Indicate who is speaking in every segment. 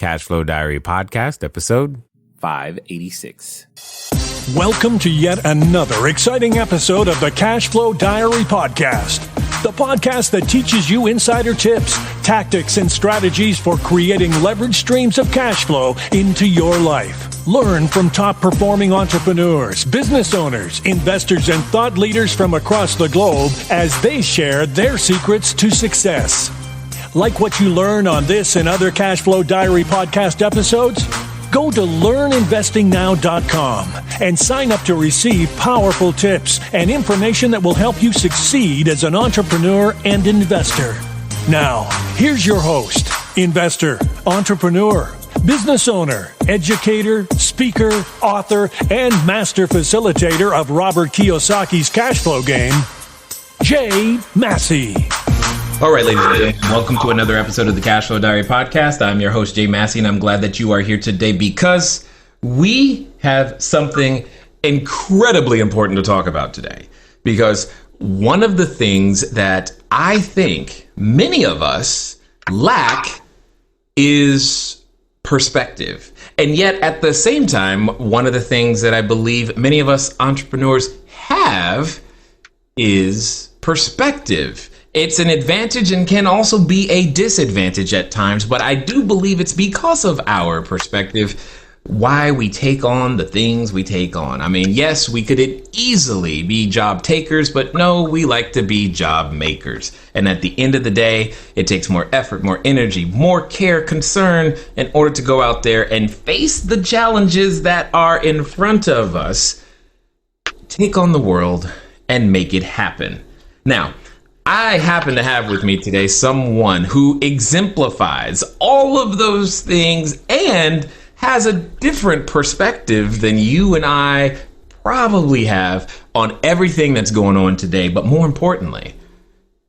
Speaker 1: Cashflow Diary Podcast, episode 586.
Speaker 2: Welcome to yet another exciting episode of the Cashflow Diary Podcast, the podcast that teaches you insider tips, tactics, and strategies for creating leverage streams of cash flow into your life. Learn from top-performing entrepreneurs, business owners, investors, and thought leaders from across the globe as they share their secrets to success. Like what you learn on this and other Cashflow Diary podcast episodes? Go to learninvestingnow.com and sign up to receive powerful tips and information that will help you succeed as an entrepreneur and investor. Now, here's your host, investor, entrepreneur, business owner, educator, speaker, author, and master facilitator of Robert Kiyosaki's cash flow game, Jay Massey.
Speaker 3: All right, ladies and gentlemen, welcome to another episode of the Cashflow Diary Podcast. I'm your host, Jay Massey, and I'm glad that you are here today because we have something incredibly important to talk about today. Because one of the things that I think many of us lack is perspective. And yet, at the same time, one of the things that I believe many of us entrepreneurs have is perspective. It's an advantage and can also be a disadvantage at times, but I do believe it's because of our perspective why we take on the things we take on. I mean, yes, we could easily be job takers, but no, we like to be job makers. And at the end of the day, it takes more effort, more energy, more care, concern in order to go out there and face the challenges that are in front of us, take on the world, and make it happen. Now, I happen to have with me today someone who exemplifies all of those things and has a different perspective than you and I probably have on everything that's going on today. But more importantly,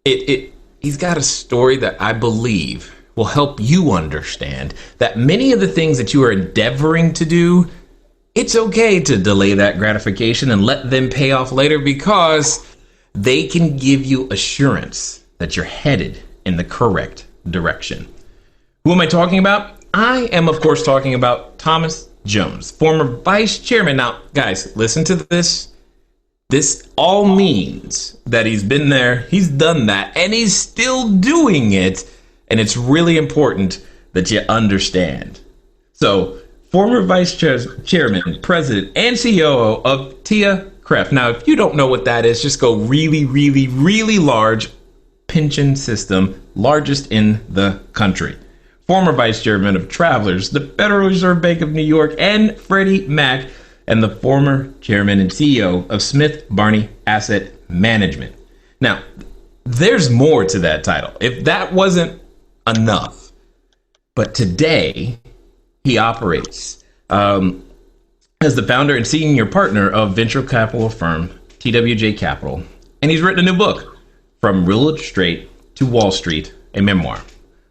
Speaker 3: he's got a story that I believe will help you understand that many of the things that you are endeavoring to do, it's okay to delay that gratification and let them pay off later because they can give you assurance that you're headed in the correct direction. Who am I talking about? I am, of course, talking about Thomas Jones, former vice chairman. Now, guys, listen to this. This all means that he's been there, he's done that, and he's still doing it. And it's really important that you understand. So, former vice chairman, president, and CEO of TIAA-CREF. Now, if you don't know what that is, just go really, really, really large pension system, largest in the country. Former vice chairman of Travelers, the Federal Reserve Bank of New York, and Freddie Mac, and the former chairman and CEO of Smith Barney Asset Management. Now, there's more to that title, if that wasn't enough. But today, he operates as the founder and senior partner of venture capital firm TWJ Capital, and he's written a new book, From Willard Straight to Wall Street, a Memoir.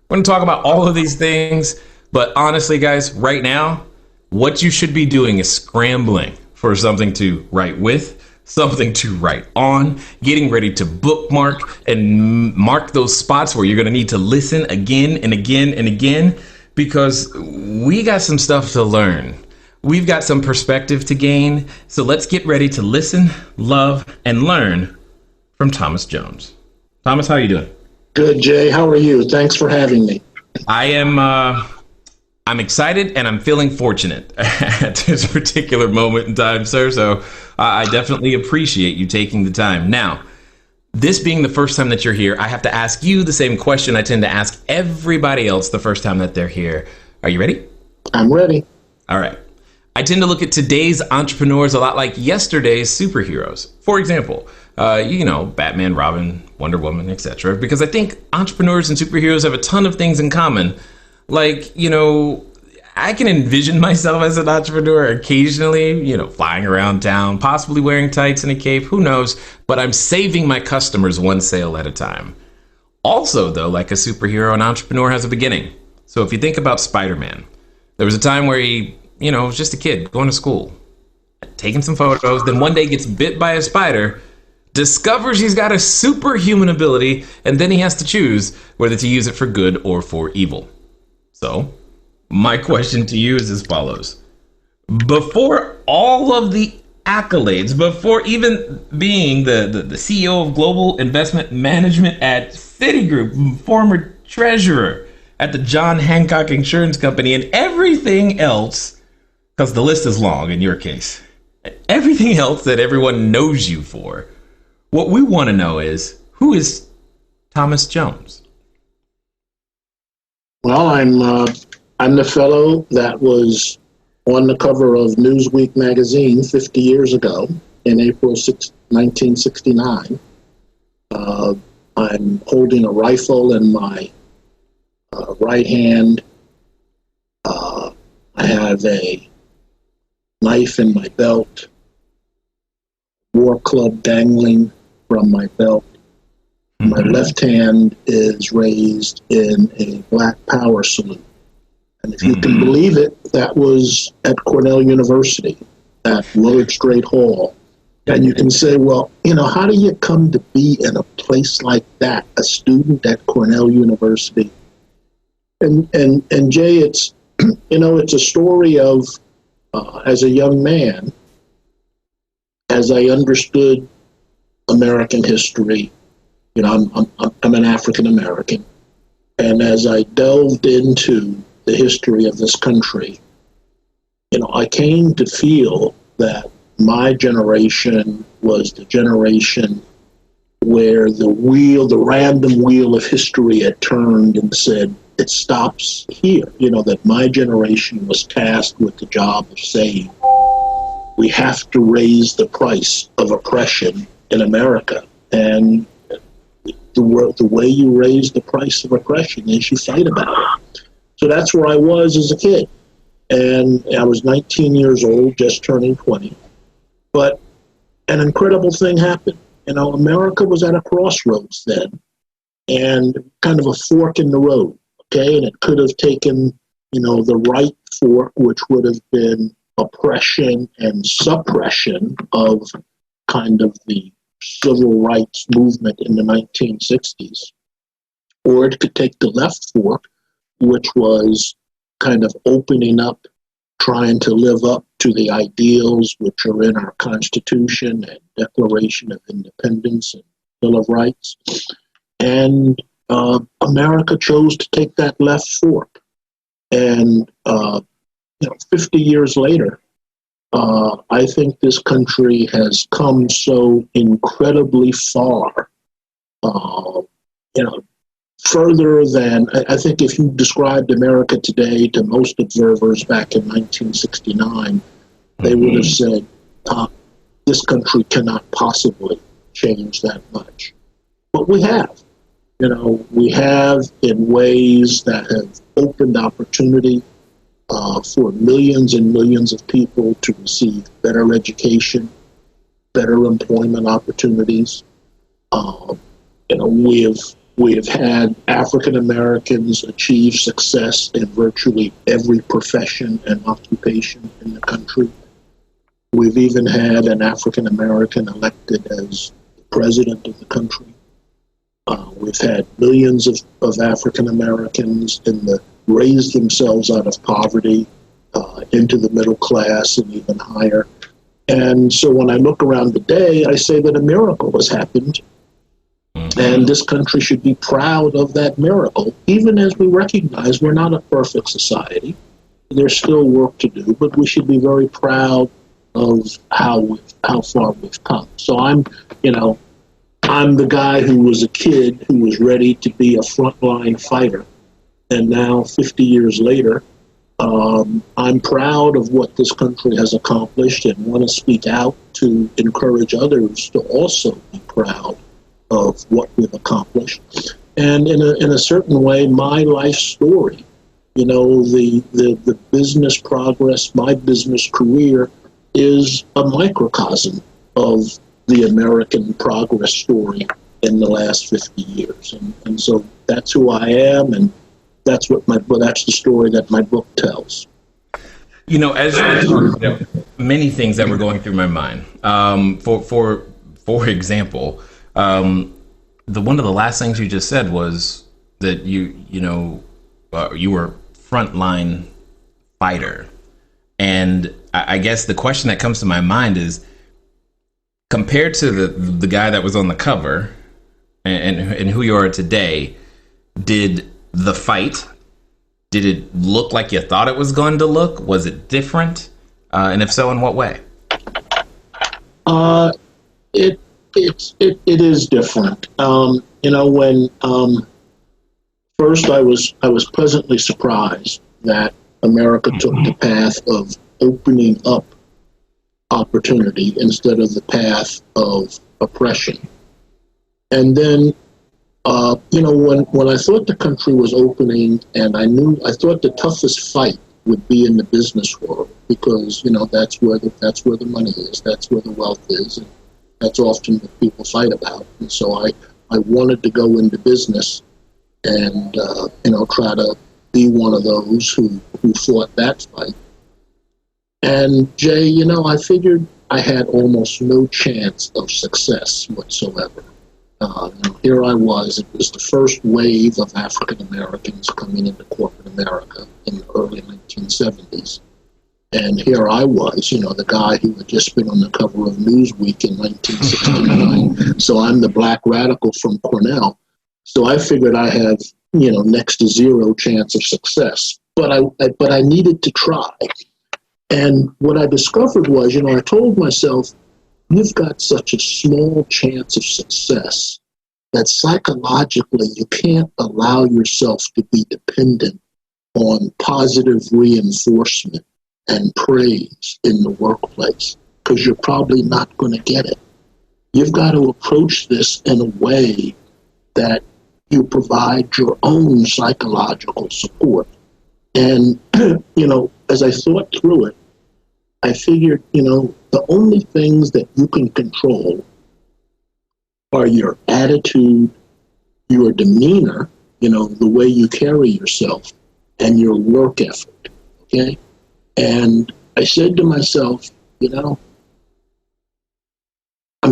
Speaker 3: We're going to talk about all of these things, but honestly, guys, right now, what you should be doing is scrambling for something to write with, something to write on, getting ready to bookmark and mark those spots where you're going to need to listen again and again and again, because we got some stuff to learn. We've got some perspective to gain. So let's get ready to listen, love, and learn from Thomas Jones. Thomas, how are you doing?
Speaker 4: Good, Jay. How are you? Thanks for having me.
Speaker 3: I'm excited and I'm feeling fortunate at this particular moment in time, sir. So I definitely appreciate you taking the time. Now, this being the first time that you're here, I have to ask you the same question I tend to ask everybody else the first time that they're here. Are you ready?
Speaker 4: I'm ready.
Speaker 3: All right. I tend to look at today's entrepreneurs a lot like yesterday's superheroes. For example, Batman, Robin, Wonder Woman, etc. Because I think entrepreneurs and superheroes have a ton of things in common. Like, I can envision myself as an entrepreneur occasionally, flying around town, possibly wearing tights and a cape, who knows, but I'm saving my customers one sale at a time. Also, though, like a superhero, an entrepreneur has a beginning. So if you think about Spider-Man, there was a time where he was just a kid going to school, taking some photos, then one day gets bit by a spider, discovers he's got a superhuman ability, and then he has to choose whether to use it for good or for evil. So, my question to you is as follows. Before all of the accolades, before even being the CEO of Global Investment Management at Citigroup, former treasurer at the John Hancock Insurance Company, and everything else, because the list is long in your case, everything else that everyone knows you for, what we want to know is, who is Thomas Jones?
Speaker 4: Well, I'm the fellow that was on the cover of Newsweek magazine 50 years ago in April 1969. I'm holding a rifle in my right hand. I have a knife in my belt, war club dangling from my belt. My left hand is raised in a Black Power salute. And if you can believe it, that was at Cornell University, at Willard Straight Hall. And you can say, well, how do you come to be in a place like that, a student at Cornell University? And Jay, it's, it's a story of, as a young man, as I understood American history, I'm an African American, and as I delved into the history of this country, I came to feel that my generation was the generation where the random wheel of history had turned and said, it stops here. That my generation was tasked with the job of saying, we have to raise the price of oppression in America. And the way you raise the price of oppression is you fight about it. So that's where I was as a kid. And I was 19 years old, just turning 20. But an incredible thing happened. America was at a crossroads then, and kind of a fork in the road, okay? And it could have taken, the right fork, which would have been oppression and suppression of kind of the civil rights movement in the 1960s. Or it could take the left fork, which was kind of opening up, trying to live up to the ideals which are in our Constitution and Declaration of Independence and Bill of Rights. And America chose to take that left fork. And, 50 years later, I think this country has come so incredibly far, further than, I think if you described America today to most observers back in 1969, they would have said, this country cannot possibly change that much. But we have. We have in ways that have opened opportunity for millions and millions of people to receive better education, better employment opportunities. We have had African Americans achieve success in virtually every profession and occupation in the country. We've even had an African American elected as the president of the country. We've had millions of African Americans raise themselves out of poverty into the middle class and even higher. And so when I look around today, I say that a miracle has happened. And this country should be proud of that miracle, even as we recognize we're not a perfect society. There's still work to do, but we should be very proud of how far we've come. So I'm the guy who was a kid who was ready to be a frontline fighter. And now, 50 years later, I'm proud of what this country has accomplished and want to speak out to encourage others to also be proud of what we've accomplished. And in a certain way, my life story, the business progress, my business career is a microcosm of the American progress story in the last 50 years. And so that's who I am, and that's the story that my book tells.
Speaker 3: As many things that were going through my mind. For example, one of the last things you just said was that you were frontline fighter. And I guess the question that comes to my mind is, compared to the guy that was on the cover and who you are today, did the fight, did it look like you thought it was going to look? Was it different? And if so, in what way?
Speaker 4: It is different. When first I was pleasantly surprised that America took the path of opening up opportunity instead of the path of oppression. And then, when I thought the country was opening, and I thought the toughest fight would be in the business world, because that's where the money is, that's where the wealth is, and that's often what people fight about. And so I wanted to go into business and try to be one of those who fought that fight. And Jay, I figured I had almost no chance of success whatsoever. Here I was. It was the first wave of African Americans coming into corporate America in the early 1970s. And here I was, the guy who had just been on the cover of Newsweek in 1969. So I'm the black radical from Cornell. So I figured I had, next to zero chance of success. But I needed to try. And what I discovered was, I told myself, you've got such a small chance of success that psychologically you can't allow yourself to be dependent on positive reinforcement and praise in the workplace, because you're probably not going to get it. You've got to approach this in a way that you provide your own psychological support. And, as I thought through it, I figured, the only things that you can control are your attitude, your demeanor, the way you carry yourself, and your work effort, okay? And I said to myself, I'm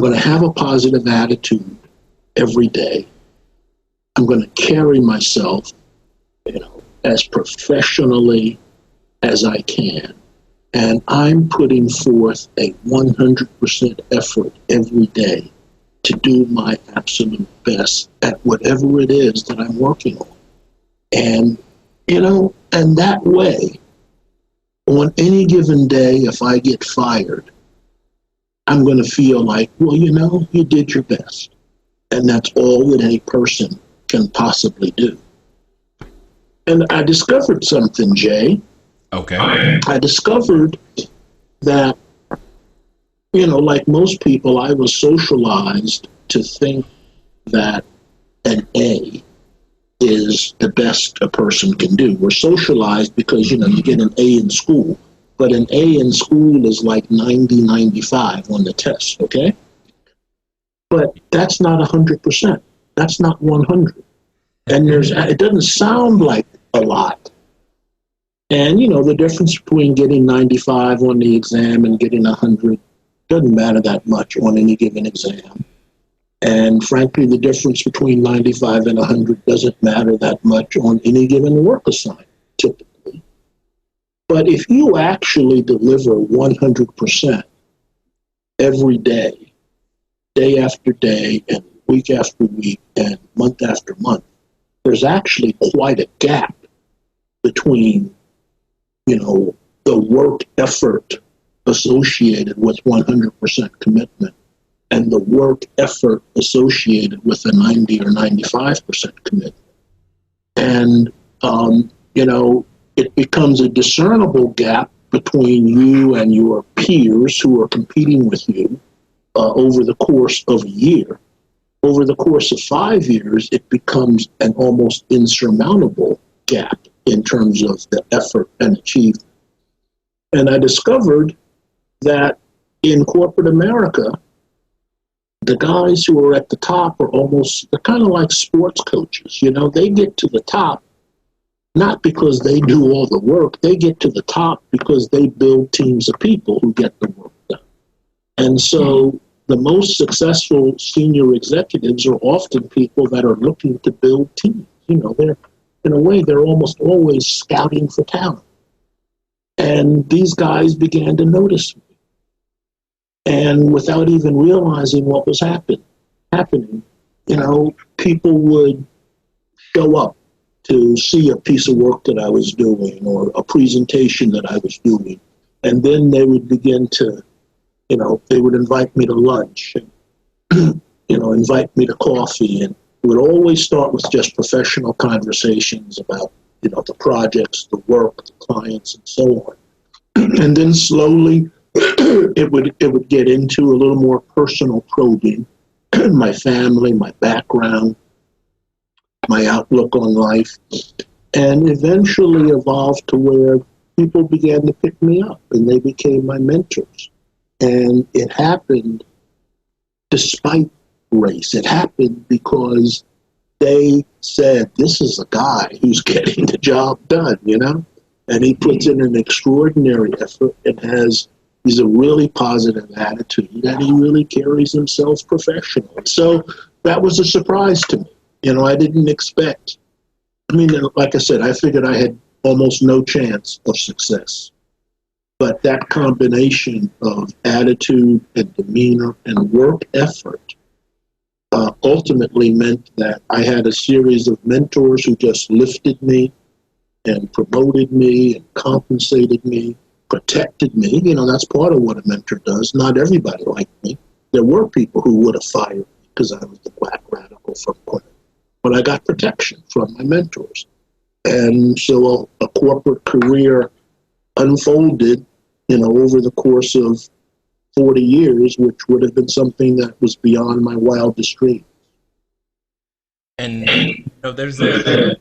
Speaker 4: going to have a positive attitude every day. I'm going to carry myself, as professionally as I can. And I'm putting forth a 100% effort every day to do my absolute best at whatever it is that I'm working on. And, and that way, on any given day, if I get fired, I'm going to feel like, well, you did your best. And that's all that any person can possibly do. And I discovered something, Jay.
Speaker 3: Okay.
Speaker 4: I discovered that, like most people, I was socialized to think that an A is the best a person can do. We're socialized because, you get an A in school, but an A in school is like 90, 95 on the test, okay? But that's not 100%. That's not 100. And it doesn't sound like a lot. And, the difference between getting 95 on the exam and getting 100 doesn't matter that much on any given exam. And frankly, the difference between 95 and 100 doesn't matter that much on any given work assignment, typically. But if you actually deliver 100% every day, day after day, and week after week, and month after month, there's actually quite a gap between the work effort associated with 100% commitment and the work effort associated with a 90 or 95% commitment. And, it becomes a discernible gap between you and your peers who are competing with you over the course of a year. Over the course of 5 years, it becomes an almost insurmountable gap in terms of the effort and achievement. And I discovered that in corporate America, the guys who are at the top they're kind of like sports coaches. They get to the top not because they do all the work. They get to the top because they build teams of people who get the work done. And so the most successful senior executives are often people that are looking to build teams. They're, in a way, they're almost always scouting for talent. And these guys began to notice me. And without even realizing what was happening, people would show up to see a piece of work that I was doing or a presentation that I was doing. And then they would begin to, they would invite me to lunch and, invite me to coffee. And it would always start with just professional conversations about, the projects, the work, the clients, and so on. And then slowly it would get into a little more personal probing, my family, my background, my outlook on life, and eventually evolved to where people began to pick me up and they became my mentors. And it happened despite race. It happened because they said, this is a guy who's getting the job done, and he puts in an extraordinary effort and he's a really positive attitude, and he really carries himself professionally. So that was a surprise to me. I didn't expect. Like I said, I figured I had almost no chance of success. But that combination of attitude and demeanor and work effort ultimately meant that I had a series of mentors who just lifted me and promoted me and compensated me, protected me. That's part of what a mentor does. Not everybody liked me. There were people who would have fired me because I was the black radical from Cornell. But I got protection from my mentors. And so a corporate career unfolded, over the course of 40 years, which would have been something that was beyond my wildest dreams.
Speaker 3: And there's a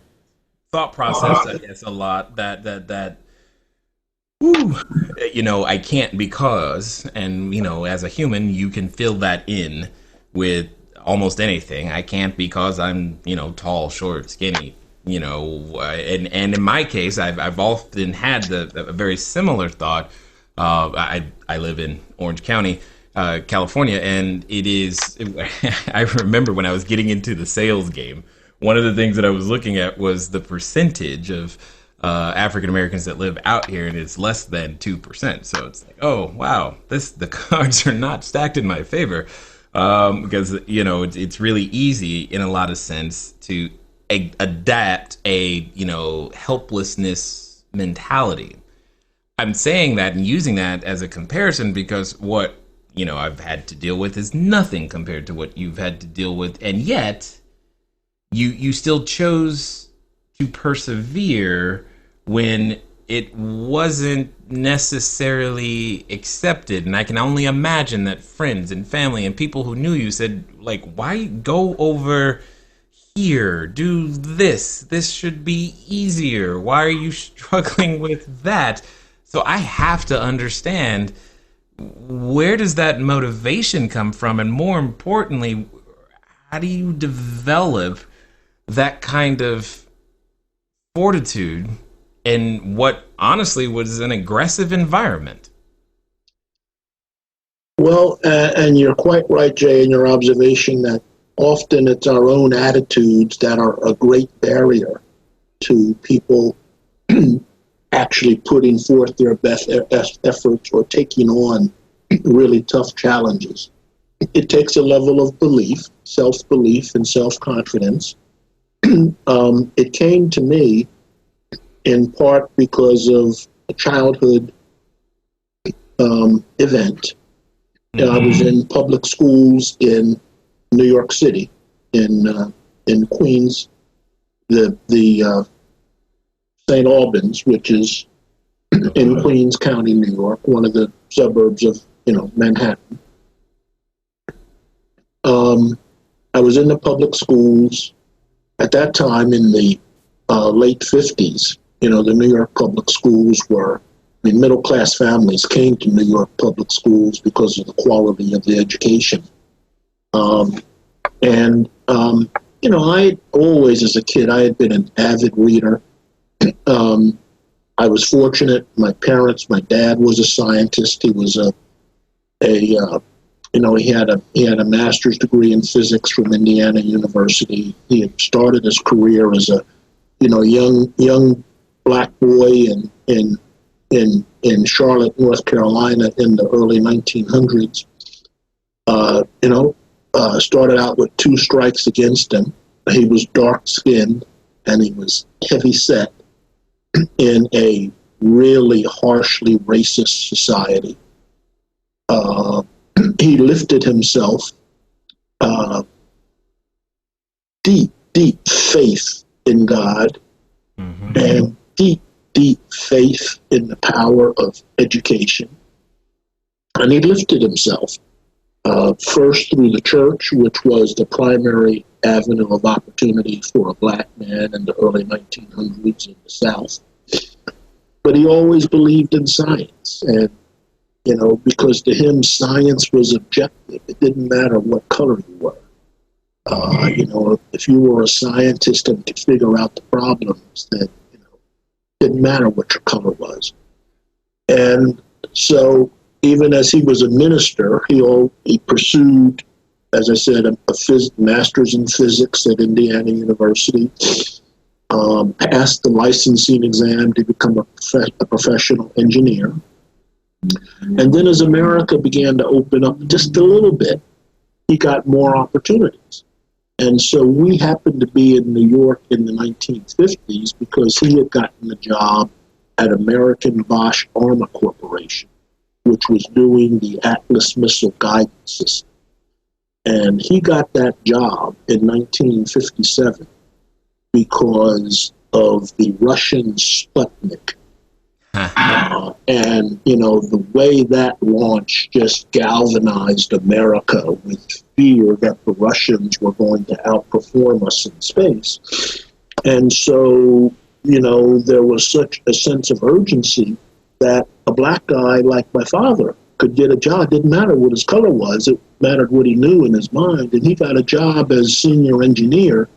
Speaker 3: thought process, I guess, a lot that I can't because, and as a human, you can fill that in with almost anything. I can't because I'm tall, short, skinny. And in my case, I've often had a very similar thought. I live in Orange County, California, and it is. I remember when I was getting into the sales game, one of the things that I was looking at was the percentage of African Americans that live out here, and it's less than 2%. So it's like, oh wow, the cards are not stacked in my favor, because it's really easy in a lot of sense to adapt a helplessness mentality. I'm saying that and using that as a comparison because what I've had to deal with is nothing compared to what you've had to deal with, and yet you still chose to persevere when it wasn't necessarily accepted. And I can only imagine that friends and family and people who knew you said, like, why go over here? Do this. This should be easier. Why are you struggling with that? So I have to understand, where does that motivation come from? And more importantly, how do you develop that kind of fortitude in what honestly was an aggressive environment?
Speaker 4: Well, and you're quite right, Jay, in your observation that often it's our own attitudes that are a great barrier to people actually putting forth their best efforts or taking on really tough challenges. It takes a level of belief, self-belief, and self-confidence. It came to me in part because of a childhood event. I was in public schools in New York City, in Queens, the St. Albans, which is in Queens County, New York, one of the suburbs of Manhattan. I was in the public schools at that time in the late 50s. The New York public schools were, middle-class families came to New York public schools because of the quality of the education. I always, as a kid, I had been an avid reader. I was fortunate. My dad was a scientist. He was he had a master's degree in physics from Indiana University. He had started his career as a young black boy in in Charlotte, North Carolina in the early 1900s. Started out with 2 strikes against him. He was dark-skinned and he was heavy-set in a really harshly racist society. He lifted himself, deep faith in God, and deep faith in the power of education. And he lifted himself, first through the church, which was the primary avenue of opportunity for a black man in the early 1900s in the South. But he always believed in science, and because to him science was objective. It didn't matter what color you were. If you were a scientist and could figure out the problems, then it didn't matter what your color was. And so, even as he was a minister, he pursued, as I said, a master's in physics at Indiana University. Passed the licensing exam to become a professional engineer. And then as America began to open up just a little bit, he got more opportunities. And so we happened to be in New York in the 1950s because he had gotten a job at American Bosch Arma Corporation, which was doing the Atlas missile guidance system. And he got that job in 1957 because of the Russian Sputnik. And, the way that launch just galvanized America with fear that the Russians were going to outperform us in space. And so, there was such a sense of urgency that a black guy like my father could get a job. It didn't matter what his color was. It mattered what he knew in his mind. And he got a job as senior engineer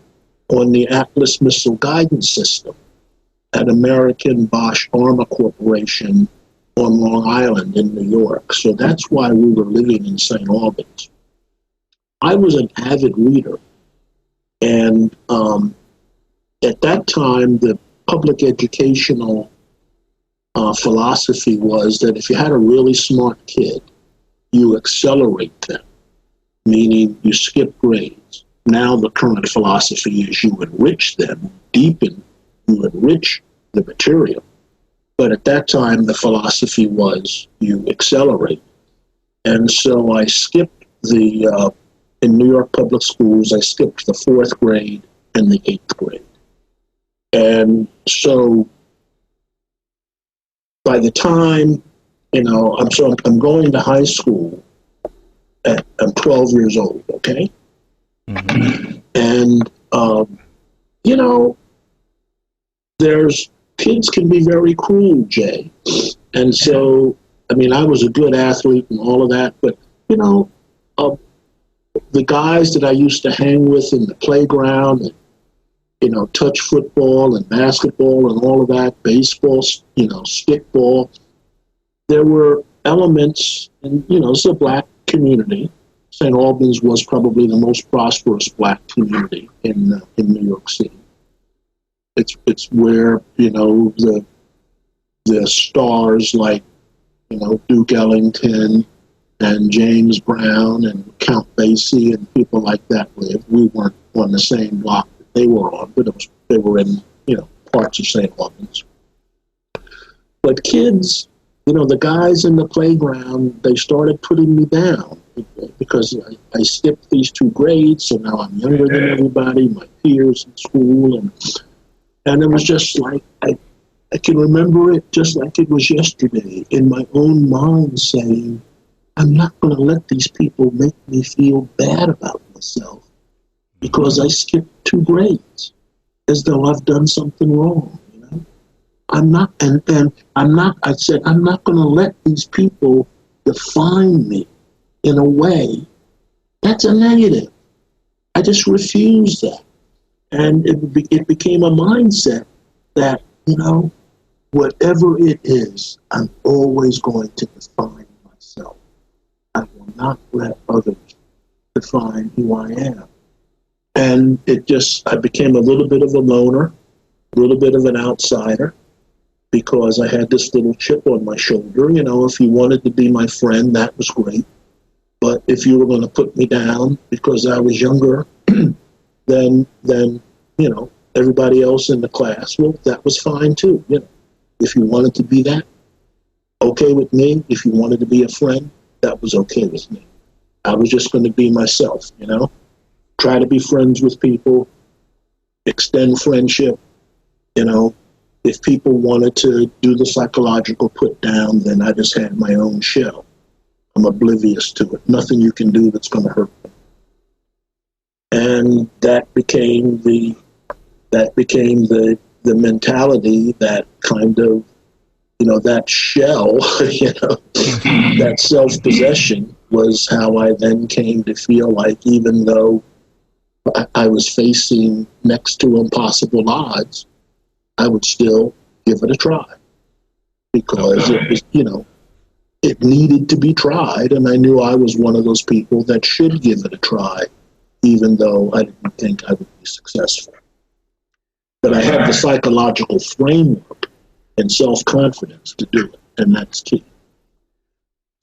Speaker 4: on the Atlas missile guidance system at American Bosch Arma Corporation on Long Island in New York. So that's why we were living in St. Albans. I was an avid reader. And at that time, the public educational philosophy was that if you had a really smart kid, you accelerate them, meaning you skip grades. Now the current philosophy is you enrich them, you enrich the material. But at that time, the philosophy was you accelerate. And so I skipped in New York public schools, I skipped the 4th grade and the 8th grade. And so by the time, I'm going to high school I'm 12 years old, okay? Mm-hmm. And, kids can be very cruel, Jay. And so, I was a good athlete and all of that, but, the guys that I used to hang with in the playground and, touch football and basketball and all of that, baseball, stickball, there were elements, and, it's a black community. St. Albans was probably the most prosperous black community in New York City. It's where, the stars like, Duke Ellington and James Brown and Count Basie and people like that lived. We weren't on the same block that they were on, but they were in, parts of St. Albans. But kids, the guys in the playground, they started putting me down because I skipped these 2 grades, so now I'm younger than everybody, my peers in school, and it was just like, I can remember it just like it was yesterday in my own mind saying, I'm not going to let these people make me feel bad about myself because I skipped 2 grades, as though I've done something wrong. I'm not, I said, I'm not going to let these people define me in a way that's a negative. I just refuse that. And it became a mindset that, whatever it is, I'm always going to define myself. I will not let others define who I am. And I became a little bit of a loner, a little bit of an outsider. because I had this little chip on my shoulder. You know, if you wanted to be my friend, that was great. But if you were going to put me down because I was younger than you know, everybody else in the class, well, that was fine too. You know, if you wanted to be that, okay with me. If you wanted to be a friend, that was okay with me. I was just going to be myself, you know, try to be friends with people, extend friendship. You know, if people wanted to do the psychological put down, then I just had my own shell. I'm oblivious to it. Nothing you can do that's going to hurt them. And that became the mentality that kind of, you know, that shell, you know, that self-possession was how I then came to feel like, even though I was facing next to impossible odds, I would still give it a try, because it was, you know, it needed to be tried, and I knew I was one of those people that should give it a try, even though I didn't think I would be successful. But I had the psychological framework and self-confidence to do it, and that's key.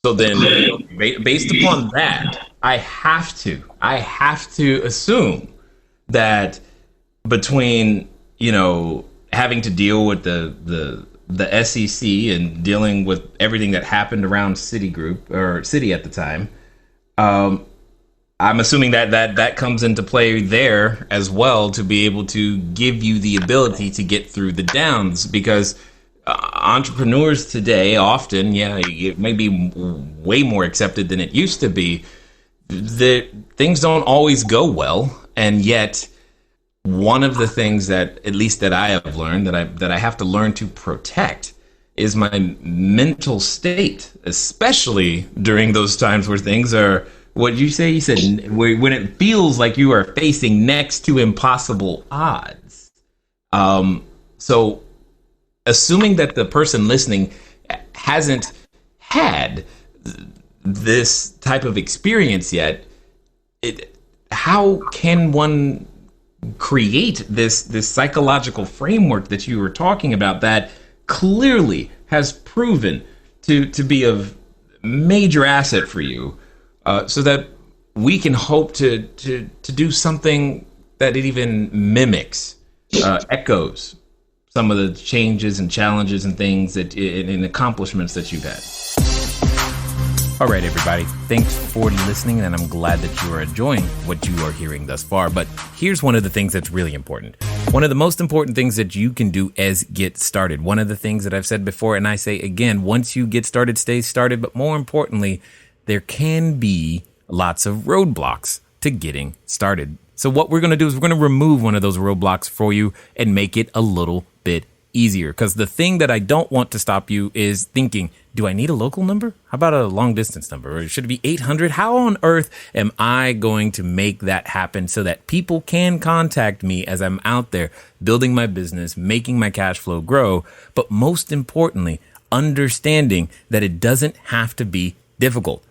Speaker 3: So then, based upon that, I have to assume that between, you know, having to deal with the SEC and dealing with everything that happened around Citigroup or Citi at the time, I'm assuming that comes into play there as well, to be able to give you the ability to get through the downs, because entrepreneurs today often, it may be way more accepted than it used to be, that things don't always go well. And yet one of the things that, at least that I have learned, that I have to learn to protect is my mental state, especially during those times where things are, what did you say? You said when it feels like you are facing next to impossible odds. So assuming that the person listening hasn't had this type of experience yet, how can one create this psychological framework that you were talking about that clearly has proven to be of major asset for you, so that we can hope to do something that it even mimics, echoes some of the changes and challenges and things that and accomplishments that you've had?
Speaker 1: All right, everybody. Thanks for listening, and I'm glad that you are enjoying what you are hearing thus far. But here's one of the things that's really important. One of the most important things that you can do is get started. One of the things that I've said before, and I say again, once you get started, stay started. But more importantly, there can be lots of roadblocks to getting started. So what we're going to do is we're going to remove one of those roadblocks for you and make it a little bit easier. Because the thing that I don't want to stop you is thinking, do I need a local number? How about a long distance number? Or should it be 800? How on earth am I going to make that happen so that people can contact me as I'm out there building my business, making my cash flow grow? But most importantly, understanding that it doesn't have to be difficult.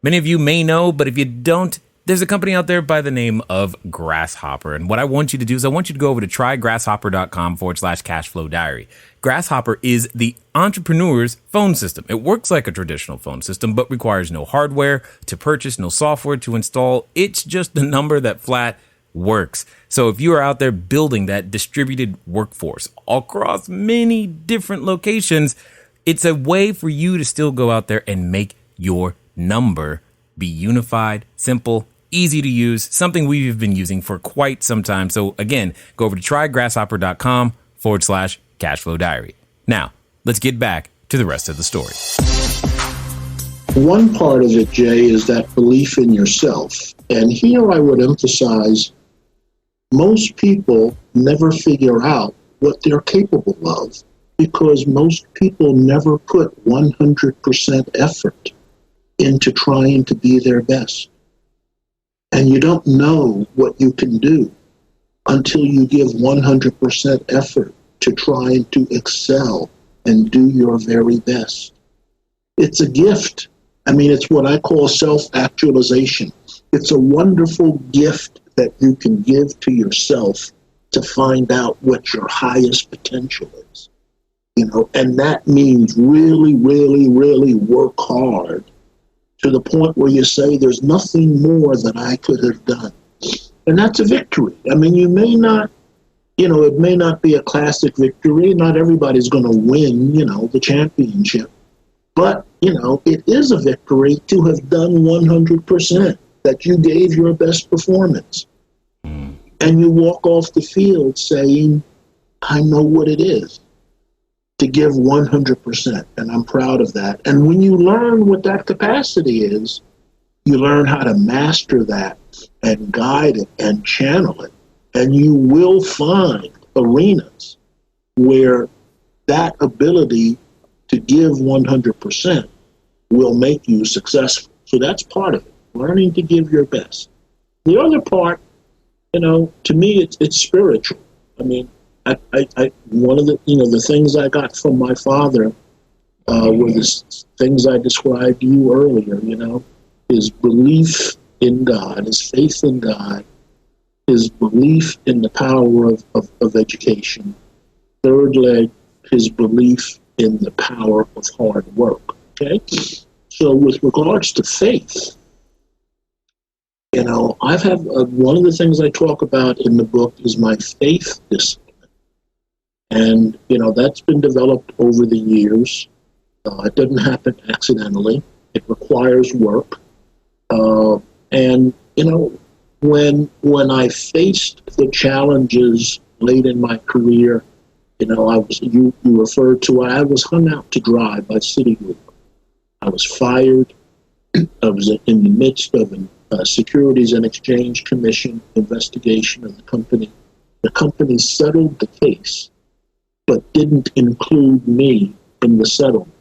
Speaker 1: Many of you may know, but if you don't, there's a company out there by the name of Grasshopper. And what I want you to do is I want you to go over to trygrasshopper.com/cashflowdiary. Grasshopper is the entrepreneur's phone system. It works like a traditional phone system, but requires no hardware to purchase, no software to install. It's just a number that flat works. So if you are out there building that distributed workforce across many different locations, it's a way for you to still go out there and make your number be unified, simple, easy to use, something we've been using for quite some time. So again, go over to trygrasshopper.com/cashflowdiary. Now, let's get back to the rest of the story.
Speaker 4: One part of it, Jay, is that belief in yourself. And here I would emphasize, most people never figure out what they're capable of because most people never put 100% effort into trying to be their best. And you don't know what you can do until you give 100% effort to trying to excel and do your very best. It's a gift. I mean, it's what I call self-actualization. It's a wonderful gift that you can give to yourself to find out what your highest potential is. and that means really, really, really work hard to the point where you say there's nothing more that I could have done. And that's a victory. I mean, you may not, it may not be a classic victory. Not everybody's going to win, the championship. But, it is a victory to have done 100%, that you gave your best performance. And you walk off the field saying, I know what it is to give 100%, and I'm proud of that. And when you learn what that capacity is, you learn how to master that and guide it and channel it. And you will find arenas where that ability to give 100% will make you successful. So that's part of it, learning to give your best. The other part, to me, it's spiritual. I mean, I one of the things I got from my father were the things I described to you earlier, his belief in God, his faith in God, his belief in the power of education. Third leg, his belief in the power of hard work, okay? So with regards to faith, I've had one of the things I talk about in the book is my faith discipline. And, that's been developed over the years. It doesn't happen accidentally. It requires work. And, when I faced the challenges late in my career, you referred to, I was hung out to dry by Citigroup. I was fired. I was in the midst of a Securities and Exchange Commission investigation of the company. The company settled the case, but didn't include me in the settlement.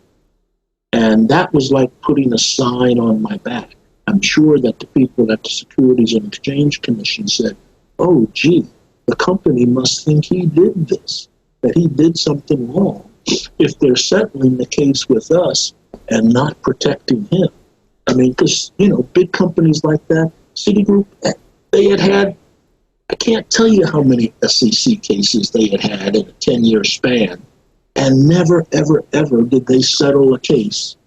Speaker 4: And that was like putting a sign on my back. I'm sure that the people at the Securities and Exchange Commission said, oh, gee, the company must think he did this, that he did something wrong if they're settling the case with us and not protecting him. I mean, because, big companies like that, Citigroup, they had, I can't tell you how many SEC cases they had in a 10-year span, and never, ever, ever did they settle a case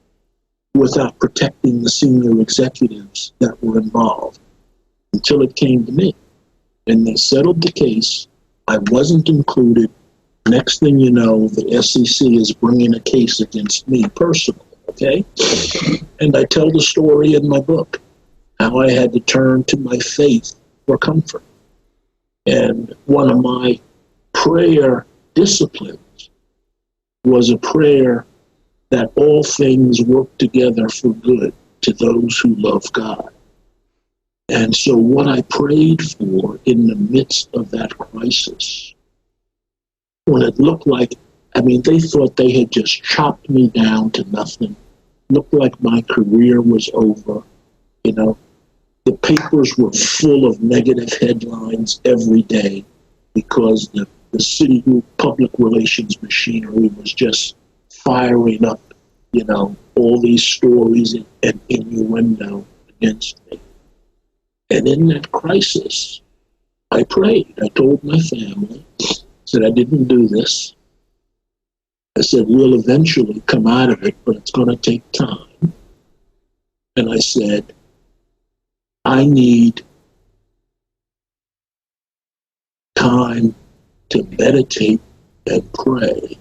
Speaker 4: without protecting the senior executives that were involved until it came to me. And they settled the case. I wasn't included. Next thing you know, the SEC is bringing a case against me personally, okay? And I tell the story in my book, how I had to turn to my faith for comfort. And one of my prayer disciplines was a prayer that all things work together for good to those who love God. And so what I prayed for in the midst of that crisis, when it looked like, they thought they had just chopped me down to nothing, looked like my career was over, the papers were full of negative headlines every day because the Citigroup public relations machinery was just firing up, all these stories and innuendo against me. And in that crisis, I prayed. I told my family, said, I didn't do this. I said, we'll eventually come out of it, but it's going to take time. And I said, I need time to meditate and pray.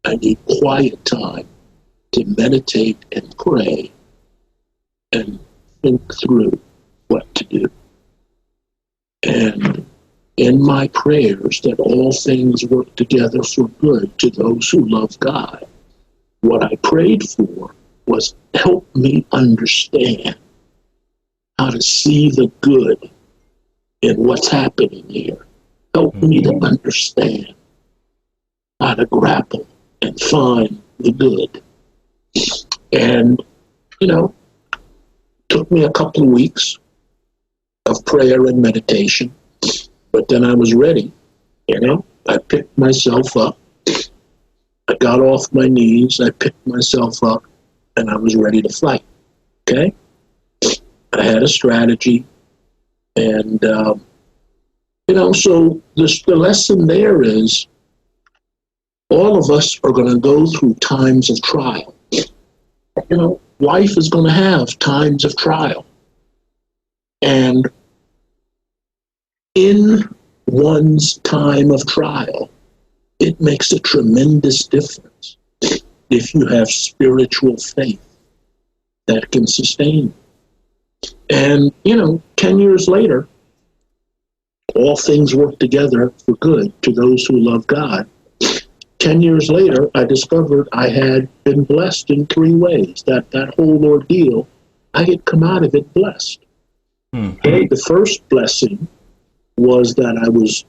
Speaker 4: I need quiet time to meditate and pray and think through what to do. And in my prayers that all things work together for good to those who love God, what I prayed for was help me understand how to see the good in what's happening here. Help me to understand how to grapple and find the good. And, took me a couple of weeks of prayer and meditation, but then I was ready. I picked myself up. I got off my knees. I picked myself up, and I was ready to fight. Okay? I had a strategy, and, so the lesson there is all of us are going to go through times of trial. Life is going to have times of trial. And in one's time of trial, it makes a tremendous difference if you have spiritual faith that can sustain you. And, 10 years later, all things work together for good to those who love God. 10 years later, I discovered I had been blessed in 3 ways. That whole ordeal, I had come out of it blessed. Okay? The first blessing was that I was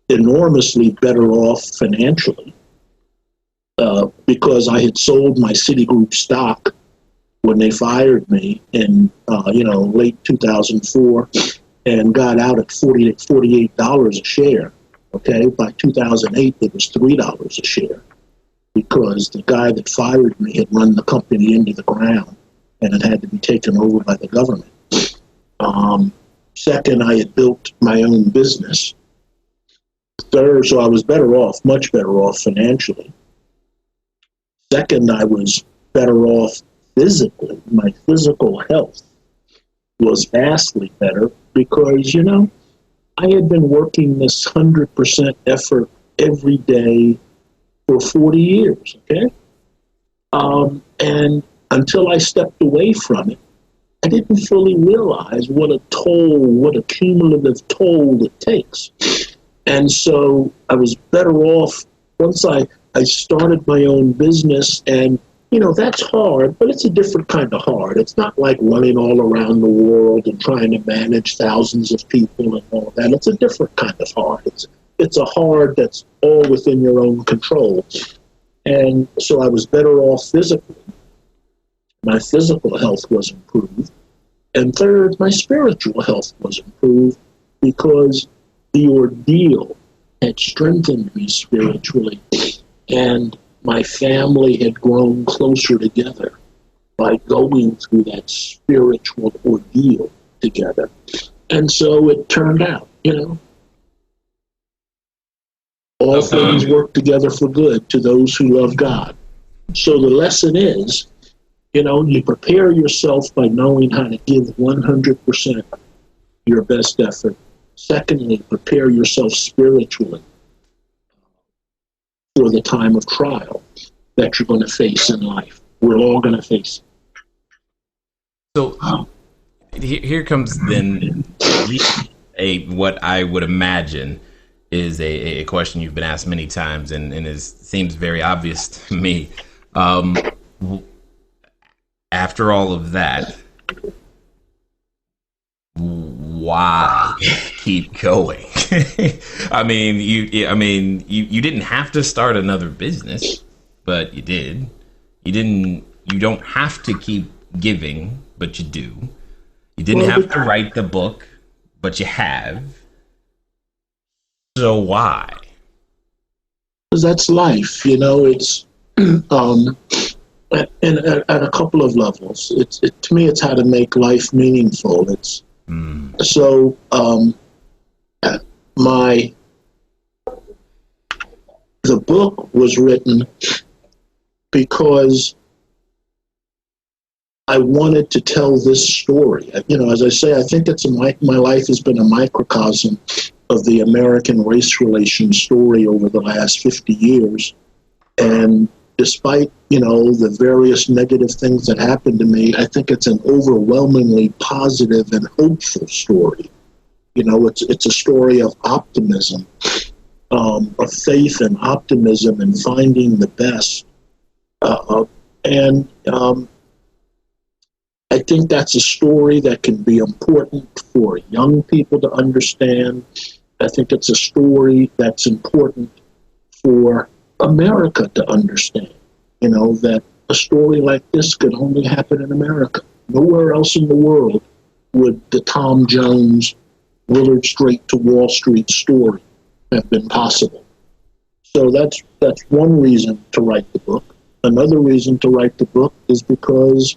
Speaker 4: enormously better off financially because I had sold my Citigroup stock when they fired me in late 2004 and got out at $48 a share. Okay, by 2008 it was $3 a share because the guy that fired me had run the company into the ground and it had to be taken over by the government. Second, I had built my own business. Third, so I was better off, much better off financially. Second, I was better off physically. My physical health was vastly better because, I had been working this 100% effort every day for 40 years, okay? And until I stepped away from it, I didn't fully realize what a cumulative toll it takes. And so I was better off once I started my own business, and that's hard, but it's a different kind of hard. It's not like running all around the world and trying to manage thousands of people and all that. It's a different kind of hard. It's a hard that's all within your own control. And so I was better off physically. My physical health was improved. And third, my spiritual health was improved because the ordeal had strengthened me spiritually. And my family had grown closer together by going through that spiritual ordeal together. And so it turned out, all things work together for good to those who love God. So the lesson is, you prepare yourself by knowing how to give 100% your best effort. Secondly, prepare yourself spiritually for the time of trial that you're going to face in life. We're all going to face it.
Speaker 1: So here comes then what I would imagine is a question you've been asked many times and seems very obvious to me. After all of that, why keep going? You didn't have to start another business, but you did. You don't have to keep giving, but you do. You didn't have to write the book, but you have. So why?
Speaker 4: Because that's life, it's at a couple of levels. To me, it's how to make life meaningful. So the book was written because I wanted to tell this story. As I say, I think my life has been a microcosm of the American race relations story over the last 50 years. And despite, the various negative things that happened to me, I think it's an overwhelmingly positive and hopeful story. It's a story of optimism, of faith and optimism and finding the best. I think that's a story that can be important for young people to understand. I think it's a story that's important for America to understand, that a story like this could only happen in America. Nowhere else in the world would the Tom Jones, Willard Straight to Wall Street story have been possible. So that's one reason to write the book. Another reason to write the book is because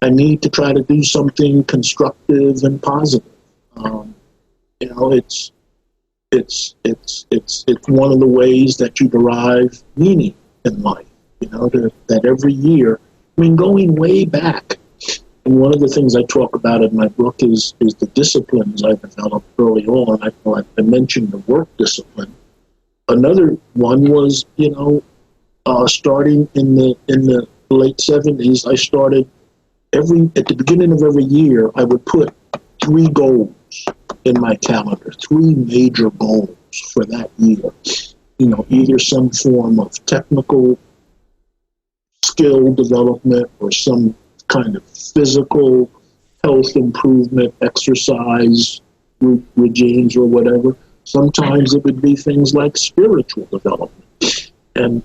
Speaker 4: I need to try to do something constructive and positive. it's one of the ways that you derive meaning in life. That every year, going way back. And one of the things I talk about in my book is the disciplines I developed early on. I mentioned the work discipline. Another one was, starting in the late 70s, I started at the beginning of every year, I would put 3 goals in my calendar, 3 major goals for that year. Either some form of technical skill development or some kind of physical health improvement, exercise regimes or whatever. Sometimes it would be things like spiritual development. And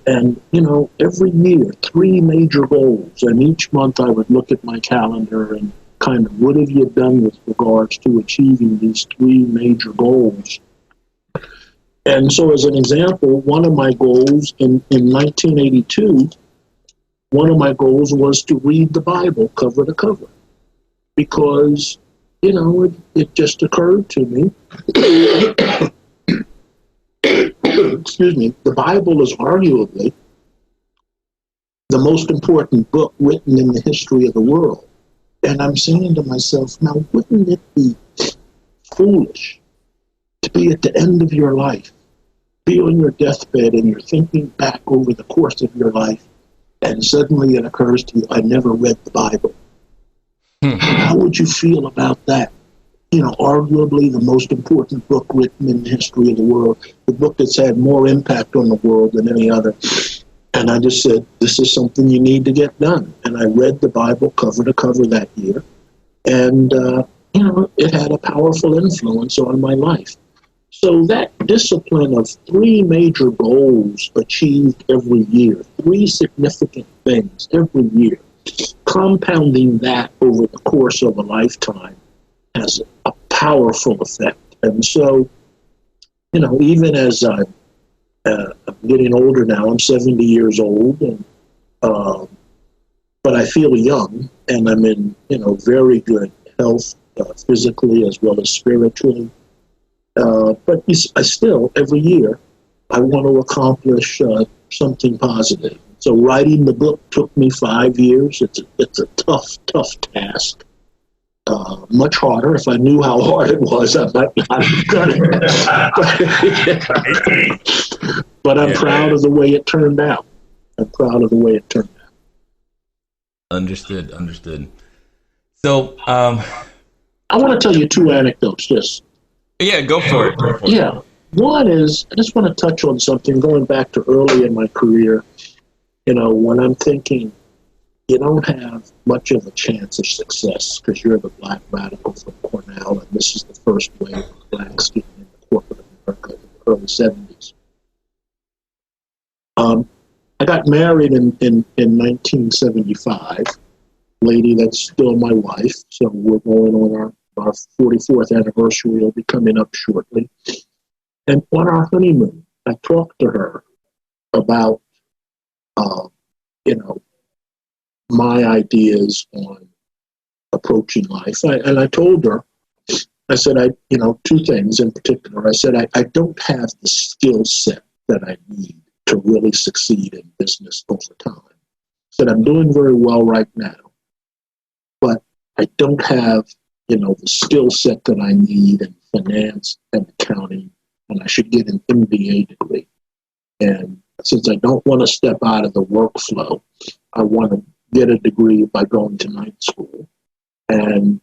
Speaker 4: every year, 3 major goals. And each month I would look at my calendar and kind of, what have you done with regards to achieving these 3 major goals? And so as an example, one of my goals in 1982, one of my goals was to read the Bible cover to cover. Because, it just occurred to me, excuse me, the Bible is arguably the most important book written in the history of the world. And I'm saying to myself, now, wouldn't it be foolish to be at the end of your life, be on your deathbed, and you're thinking back over the course of your life, and suddenly it occurs to you, I never read the Bible. How would you feel about that? Arguably the most important book written in the history of the world, the book that's had more impact on the world than any other. And I just said, this is something you need to get done. And I read the Bible cover to cover that year. And, it had a powerful influence on my life. So that discipline of 3 major goals achieved every year, 3 significant things every year, compounding that over the course of a lifetime has a powerful effect. And so, even as I'm getting older now, I'm 70 years old, and but I feel young, and I'm in, very good health, physically as well as spiritually. But I still, every year, I want to accomplish something positive. So writing the book took me 5 years. It's a tough task. Much harder. If I knew how hard it was, I might not have done it. But I'm proud of the way it turned out.
Speaker 1: Understood. So,
Speaker 4: I want to tell you 2 anecdotes.
Speaker 1: Go for it.
Speaker 4: Yeah. One is, I just want to touch on something going back to early in my career. When I'm thinking, you don't have much of a chance of success because you're the black radical from Cornell, and this is the first wave of blacks getting into corporate America in the early 70s. I got married in 1975, lady that's still my wife, so we're going on our 44th anniversary. Will be coming up shortly. And on our honeymoon, I talked to her about, my ideas on approaching life. And I told her, I said, 2 things in particular. I said, I don't have the skill set that I need to really succeed in business over time. I said, I'm doing very well right now, but I don't have, the skill set that I need in finance and accounting, and I should get an MBA degree. And since I don't want to step out of the workflow, I want to get a degree by going to night school. And,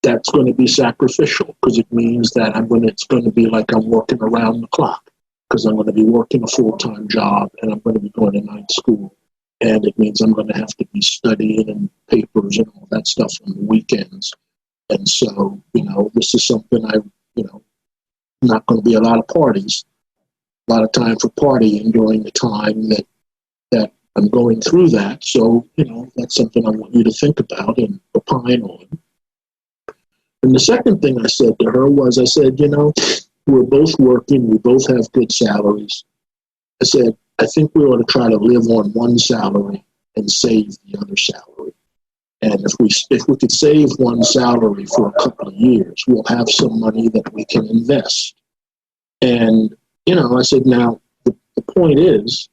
Speaker 4: that's going to be sacrificial because it means that it's going to be like I'm working around the clock because I'm going to be working a full-time job and I'm going to be going to night school. And it means I'm going to have to be studying and papers and all that stuff on the weekends. And so, this is something not going to be a lot of parties, a lot of time for partying during the time that I'm going through that. So, that's something I want you to think about and opine on. And the second thing I said to her was, I said, we're both working, we both have good salaries. I said, I think we ought to try to live on one salary and save the other salary. And if we could save one salary for a couple of years, we'll have some money that we can invest. And, I said, now, the point is,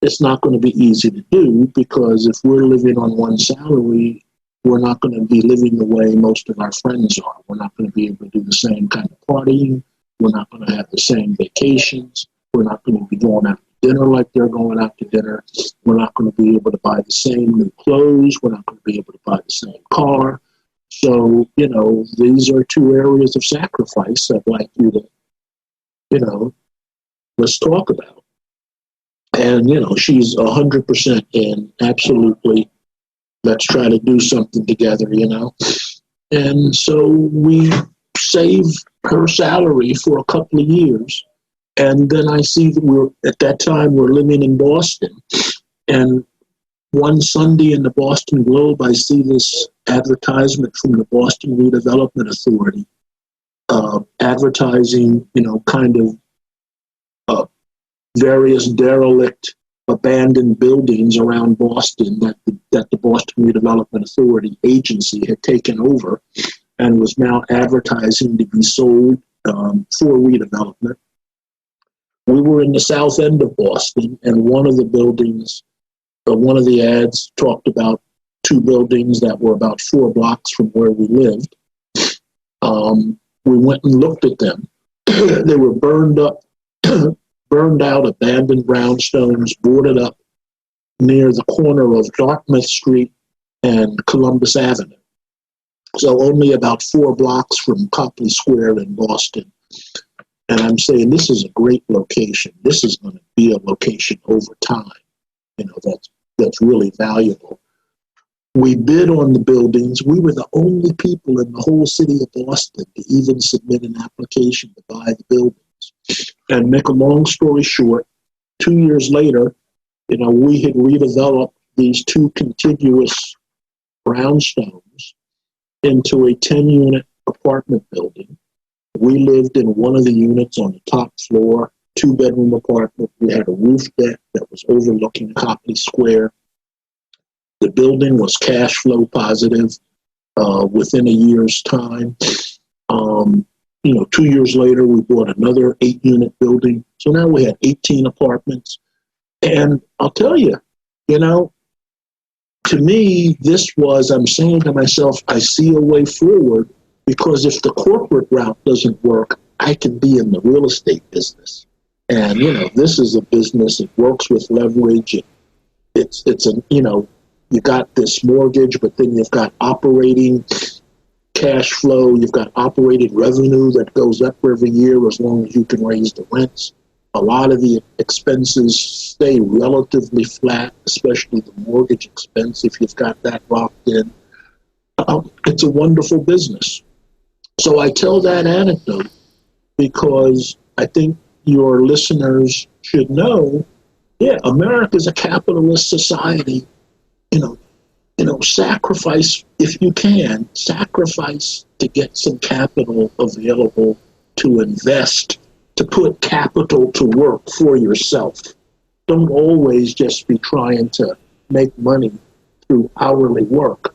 Speaker 4: it's not going to be easy to do, because if we're living on one salary, we're not going to be living the way most of our friends are. We're not going to be able to do the same kind of partying. We're not going to have the same vacations. We're not going to be going out to dinner like they're going out to dinner. We're not going to be able to buy the same new clothes. We're not going to be able to buy the same car. So, these are two areas of sacrifice I'd like you to, let's talk about. And, she's 100% in, absolutely. Let's try to do something together, And so we saved her salary for a couple of years. And then I see that at that time, we're living in Boston. And one Sunday in the Boston Globe, I see this advertisement from the Boston Redevelopment Authority, advertising, various derelict, abandoned buildings around Boston that the Boston Redevelopment Authority agency had taken over and was now advertising to be sold for redevelopment. We were in the south end of Boston, and one of the buildings, one of the ads talked about two buildings that were about 4 blocks from where we lived. We went and looked at them. They were burned out, abandoned brownstones, boarded up near the corner of Dartmouth Street and Columbus Avenue. So only about 4 blocks from Copley Square in Boston. And I'm saying, this is a great location. This is going to be a location over time, that's really valuable. We bid on the buildings. We were the only people in the whole city of Boston to even submit an application to buy the buildings. And make a long story short, 2 years later, we had redeveloped these 2 contiguous brownstones into a 10-unit apartment building. We lived in one of the units on the top floor, 2-bedroom apartment. We had a roof deck that was overlooking Copley Square. The building was cash flow positive within a year's time. 2 years later, we bought another 8-unit building. So now we had 18 apartments. And I'll tell you, to me, I'm saying to myself, I see a way forward, because if the corporate route doesn't work, I can be in the real estate business. And, this is a business, it works with leverage. You got this mortgage, but then you've got operating cash flow, you've got operating revenue that goes up every year as long as you can raise the rents. A lot of the expenses stay relatively flat, especially the mortgage expense, if you've got that locked in. It's a wonderful business. So I tell that anecdote because I think your listeners should know, America's a capitalist society. Sacrifice, if you can, sacrifice to get some capital available to invest, to put capital to work for yourself. Don't always just be trying to make money through hourly work.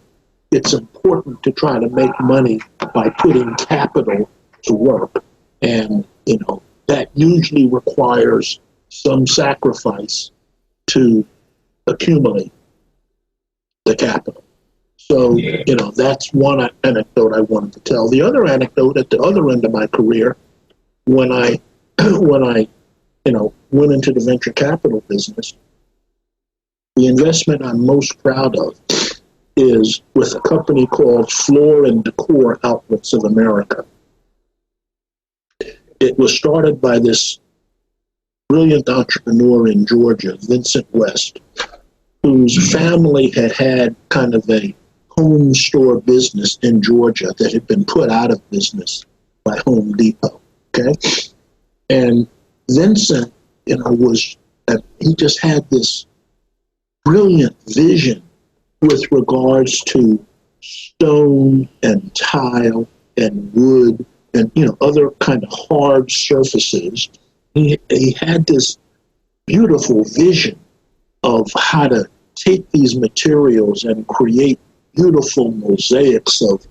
Speaker 4: It's important to try to make money by putting capital to work. And, that usually requires some sacrifice to accumulate the capital. So, that's one anecdote I wanted to tell. The other anecdote at the other end of my career, when I went into the venture capital business, the investment I'm most proud of is with a company called Floor and Decor Outlets of America. It was started by this brilliant entrepreneur in Georgia, Vincent West, whose family had kind of a home store business in Georgia that had been put out of business by Home Depot. Okay, and Vincent, he just had this brilliant vision with regards to stone and tile and wood and other kind of hard surfaces. He had this beautiful vision of how to take these materials and create beautiful mosaics of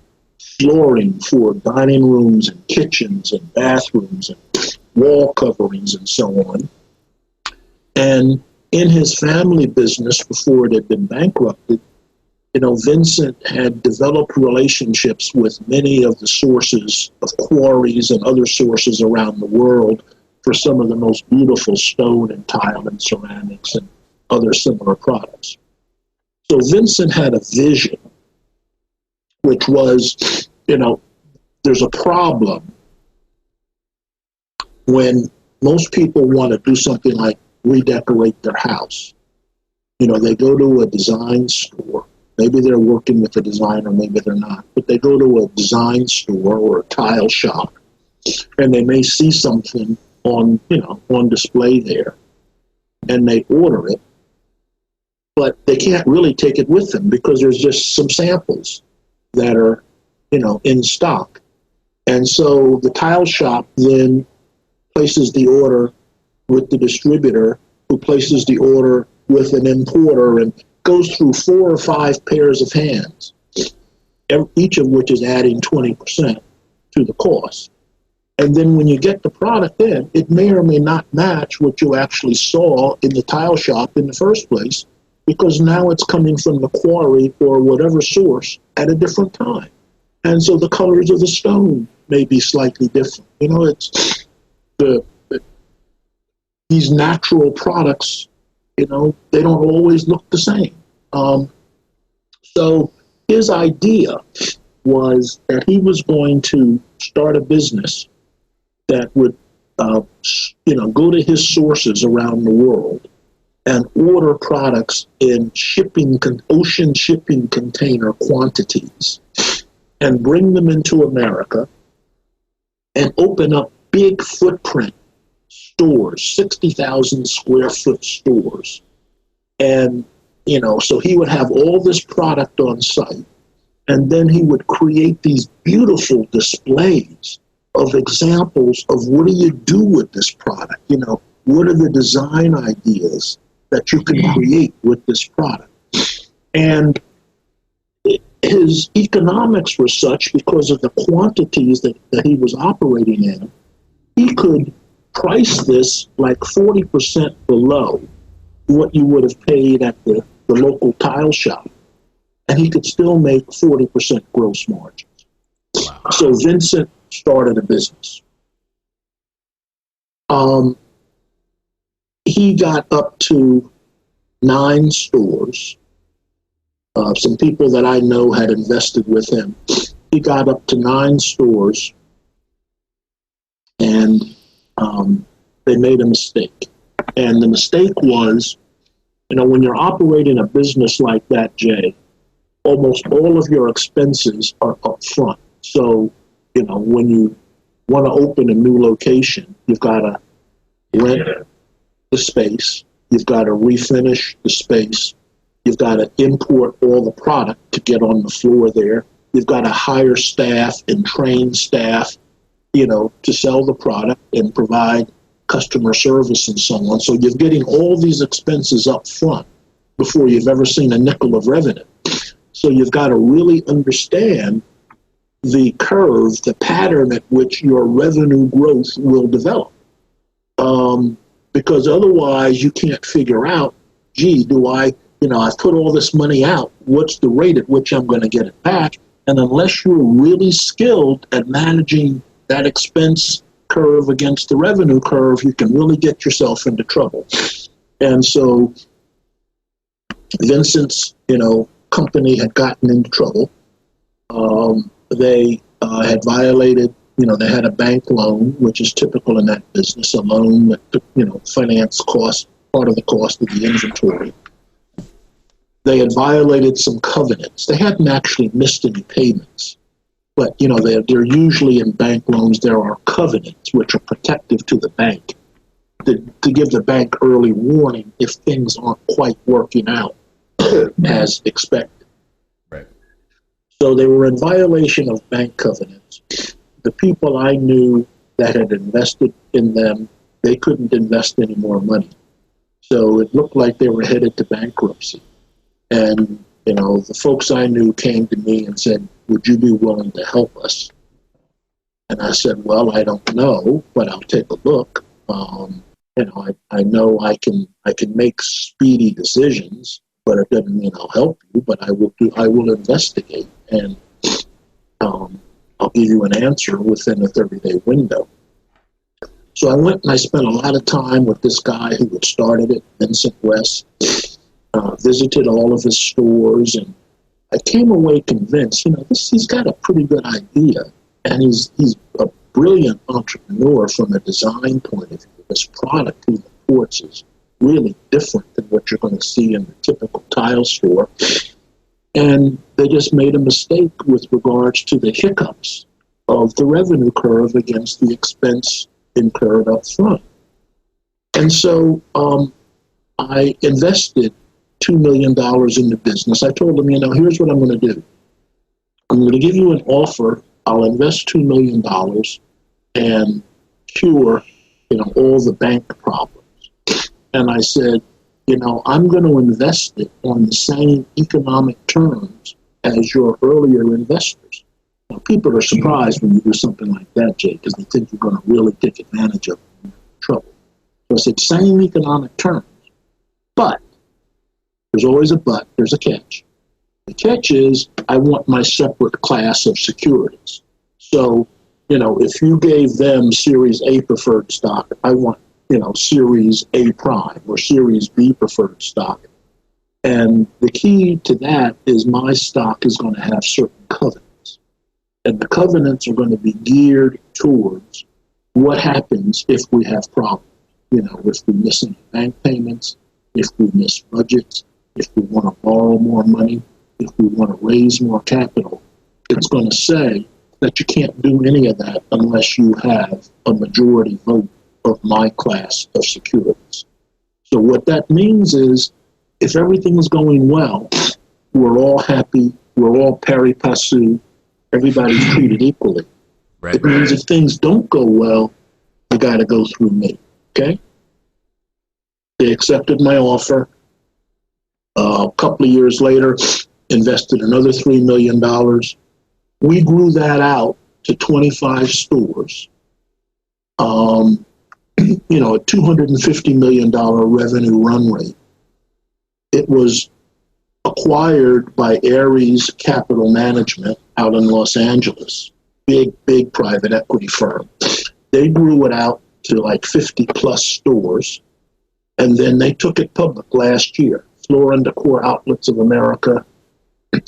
Speaker 4: flooring for dining rooms and kitchens and bathrooms. wall coverings and so on. And in his family business, before it had been bankrupted, Vincent had developed relationships with many of the sources of quarries and other sources around the world for some of the most beautiful stone and tile and ceramics and other similar products. So Vincent had a vision, which was, there's a problem when most people want to do something like redecorate their house. They go to a design store. Maybe they're working with a designer, maybe they're not. But they go to a design store or a tile shop, and they may see something on display there, and they order it, but they can't really take it with them because there's just some samples that are, in stock. And so the tile shop then places the order with the distributor, who places the order with an importer, and goes through 4 or 5 pairs of hands, each of which is adding 20% to the cost. And then when you get the product in, it may or may not match what you actually saw in the tile shop in the first place, because now it's coming from the quarry or whatever source at a different time. And so the colors of the stone may be slightly different. It's these natural products, they don't always look the same. So his idea was that he was going to start a business that would, go to his sources around the world and order products in ocean shipping container quantities and bring them into America and open up big footprint stores, 60,000 square foot stores. And, so he would have all this product on site, and then he would create these beautiful displays of examples of what do you do with this product? What are the design ideas that you can create with this product? And his economics were such, because of the quantities that he was operating in, he could price this like 40% below what you would have paid at the local tile shop, and he could still make 40% gross margins. Wow. So Vincent started a business. He got up to 9 stores. Some people that I know had invested with him. He got up to 9 stores, and they made a mistake. And the mistake was, when you're operating a business like that, Jay, almost all of your expenses are up front. So, when you want to open a new location, you've got to rent the space, you've got to refinish the space, you've got to import all the product to get on the floor there, you've got to hire staff and train staff, to sell the product and provide customer service and so on. So you're getting all these expenses up front before you've ever seen a nickel of revenue. So you've got to really understand the curve, the pattern at which your revenue growth will develop. Because otherwise you can't figure out, I've put all this money out, what's the rate at which I'm going to get it back? And unless you're really skilled at managing that expense curve against the revenue curve, you can really get yourself into trouble. And so Vincent's, company had gotten into trouble. They had violated, they had a bank loan, which is typical in that business, a loan that took, finance cost, part of the cost of the inventory. They had violated some covenants. They hadn't actually missed any payments. But, they're usually in bank loans, there are covenants which are protective to the bank to give the bank early warning if things aren't quite working out as expected.
Speaker 3: Right.
Speaker 4: So they were in violation of bank covenants. The people I knew that had invested in them, they couldn't invest any more money. So it looked like they were headed to bankruptcy. And, the folks I knew came to me and said, would you be willing to help us? And I said, well, I don't know, but I'll take a look. I know I can make speedy decisions, but it doesn't mean I'll help you, but I will investigate, and I'll give you an answer within a 30-day window. So I went and I spent a lot of time with this guy who had started it, Vincent West, visited all of his stores, and I came away convinced, he's got a pretty good idea, and he's a brilliant entrepreneur from a design point of view. This product he imports is really different than what you're going to see in the typical tile store. And they just made a mistake with regards to the hiccups of the revenue curve against the expense incurred up front. And so I invested $2 million in the business. I told them, here's what I'm going to do. I'm going to give you an offer. I'll invest $2 million and cure, all the bank problems. And I said, I'm going to invest it on the same economic terms as your earlier investors. Now, people are surprised when you do something like that, Jay, because they think you're going to really take advantage of them in trouble. So I said, same economic terms. But there's always a but, there's a catch. The catch is I want my separate class of securities. So, if you gave them Series A preferred stock, I want, Series A prime or Series B preferred stock. And the key to that is my stock is going to have certain covenants. And the covenants are going to be geared towards what happens if we have problems. If we miss any bank payments, if we miss budgets, if we want to borrow more money, if we want to raise more capital. It's going to say that you can't do any of that unless you have a majority vote of my class of securities. So what that means is if everything is going well, we're all happy, we're all pari passu, everybody's treated equally. Right. It means if things don't go well, you got to go through me, okay? They accepted my offer. A couple of years later, invested another $3 million. We grew that out to 25 stores, a $250 million revenue run rate. It was acquired by Ares Capital Management out in Los Angeles, big private equity firm. They grew it out to like 50 plus stores, and then they took it public last year. Floor & Decor Outlets of America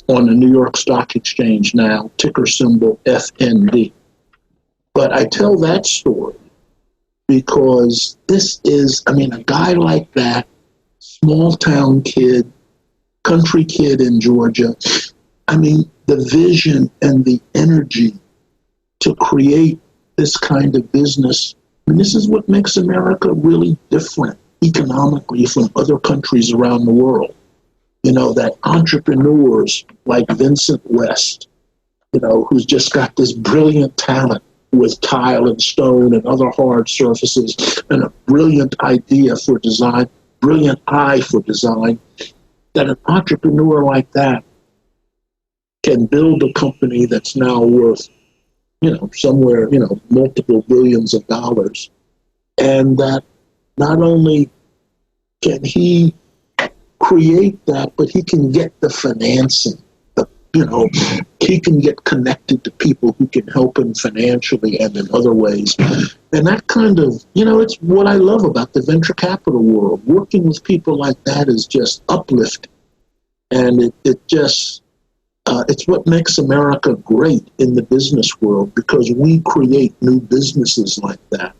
Speaker 4: on the New York Stock Exchange now, ticker symbol FND. But I tell that story because this is, a guy like that, small town kid, country kid in Georgia, the vision and the energy to create this kind of business, this is what makes America really different economically from other countries around the world. That entrepreneurs like Vincent West, who's just got this brilliant talent with tile and stone and other hard surfaces and a brilliant idea for design, brilliant eye for design, that an entrepreneur like that can build a company that's now worth, somewhere, multiple billions of dollars. And that not only can he create that, but he can get the financing. He can get connected to people who can help him financially and in other ways. And that kind of, it's what I love about the venture capital world. Working with people like that is just uplifting. And it's what makes America great in the business world, because we create new businesses like that,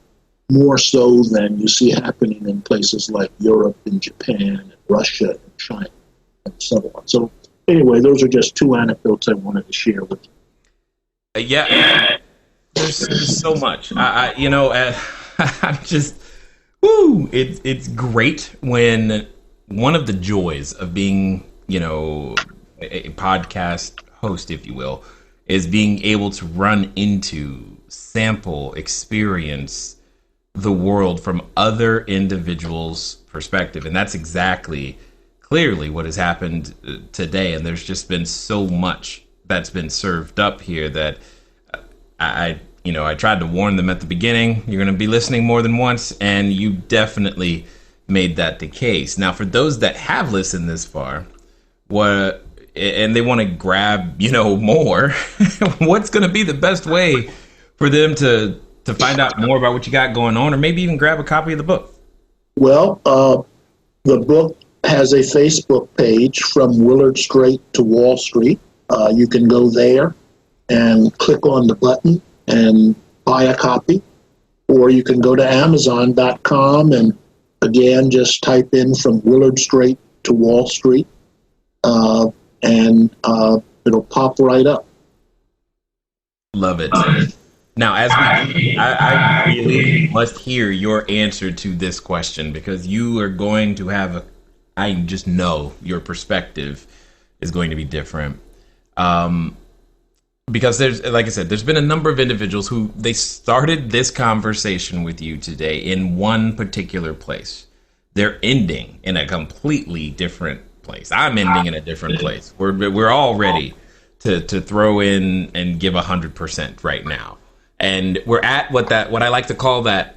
Speaker 4: more so than you see happening in places like Europe and Japan and Russia and China and so on. So anyway, those are just two anecdotes I wanted to share with you.
Speaker 3: Yeah, there's so much. I'm just, it's great when one of the joys of being, a podcast host, if you will, is being able to run into, sample, experience the world from other individuals' perspective. And that's exactly, clearly what has happened today. And there's just been so much that's been served up here that I tried to warn them at the beginning, you're going to be listening more than once, and you definitely made that the case. Now, for those that have listened this far, and they want to grab, more, what's going to be the best way for them to find out more about what you got going on, or maybe even grab a copy of the book?
Speaker 4: Well, the book has a Facebook page, From Willard Straight to Wall Street. You can go there and click on the button and buy a copy, or you can go to Amazon.com and again just type in From Willard Straight to Wall Street, and it'll pop right up.
Speaker 3: Love it. Now, I really must hear your answer to this question, because you are going to have I just know your perspective is going to be different. Because like I said, there's been a number of individuals who they started this conversation with you today in one particular place. They're ending in a completely different place. I'm ending in a different place. We're all ready to throw in and give 100% right now. And we're at what I like to call that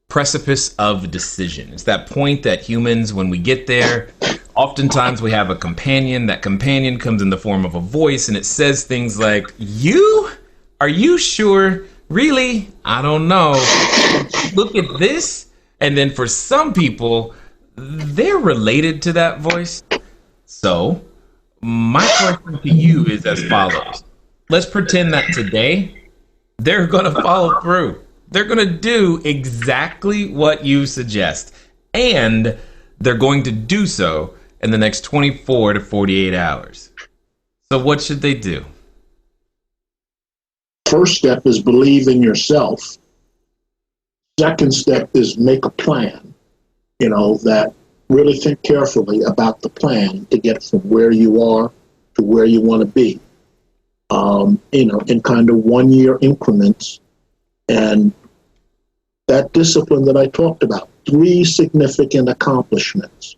Speaker 3: precipice of decision. It's that point that humans, when we get there, oftentimes we have a companion. That companion comes in the form of a voice, and it says things like, are you sure? Really? I don't know. Look at this. And then for some people, they're related to that voice. So my question to you is as follows. Let's pretend that today they're going to follow through. They're going to do exactly what you suggest, and they're going to do so in the next 24 to 48 hours. So what should they do?
Speaker 4: First step is believe in yourself. Second step is make a plan, that really think carefully about the plan to get from where you are to where you want to be, in kind of 1 year increments. And that discipline that I talked about, 3 significant accomplishments,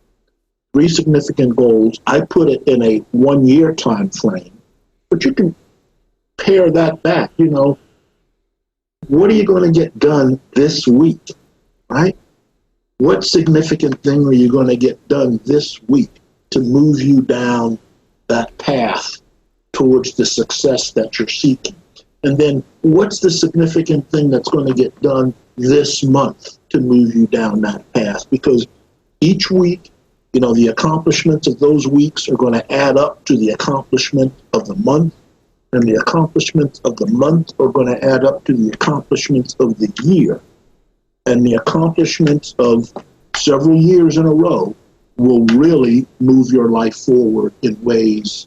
Speaker 4: 3 significant goals. I put it in a 1 year time frame, but you can pare that back. What are you going to get done this week, right? What significant thing are you going to get done this week to move you down that path towards the success that you're seeking? And then what's the significant thing that's going to get done this month to move you down that path? Because each week, the accomplishments of those weeks are going to add up to the accomplishment of the month, and the accomplishments of the month are going to add up to the accomplishments of the year. And the accomplishments of several years in a row will really move your life forward in ways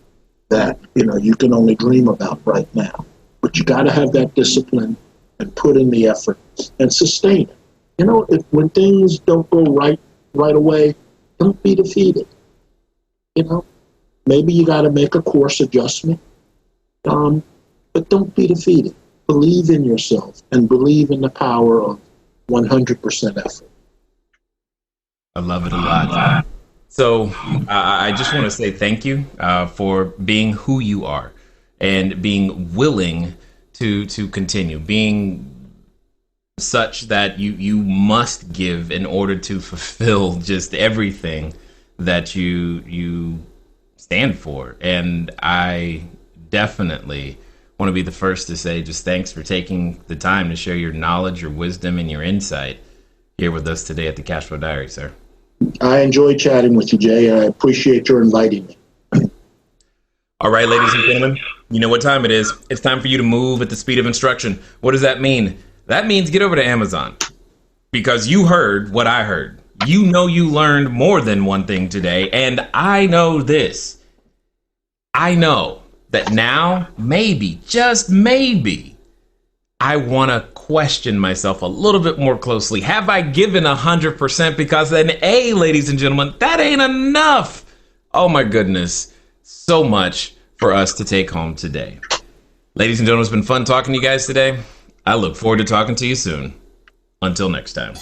Speaker 4: that, you can only dream about right now. But you got to have that discipline and put in the effort and sustain it. When things don't go right away, don't be defeated. Maybe you got to make a course adjustment, but don't be defeated. Believe in yourself and believe in the power of 100% effort.
Speaker 3: I love it a lot. So I just want to say thank you for being who you are and being willing to continue, being such that you must give in order to fulfill just everything that you stand for. And I definitely want to be the first to say just thanks for taking the time to share your knowledge, your wisdom, and your insight here with us today at the Cashflow Diary, sir.
Speaker 4: I enjoyed chatting with you, Jay. I appreciate your inviting me.
Speaker 3: All right, ladies and gentlemen, you know what time it is. It's time for you to move at the speed of instruction. What does that mean? That means get over to Amazon, because you heard what I heard. You learned more than one thing today, and I know this. I know that now, maybe, just maybe, I want to question myself a little bit more closely. Have I given 100%? Because then, ladies and gentlemen, that ain't enough. Oh my goodness. So much for us to take home today. Ladies and gentlemen, it's been fun talking to you guys today. I look forward to talking to you soon. Until next time.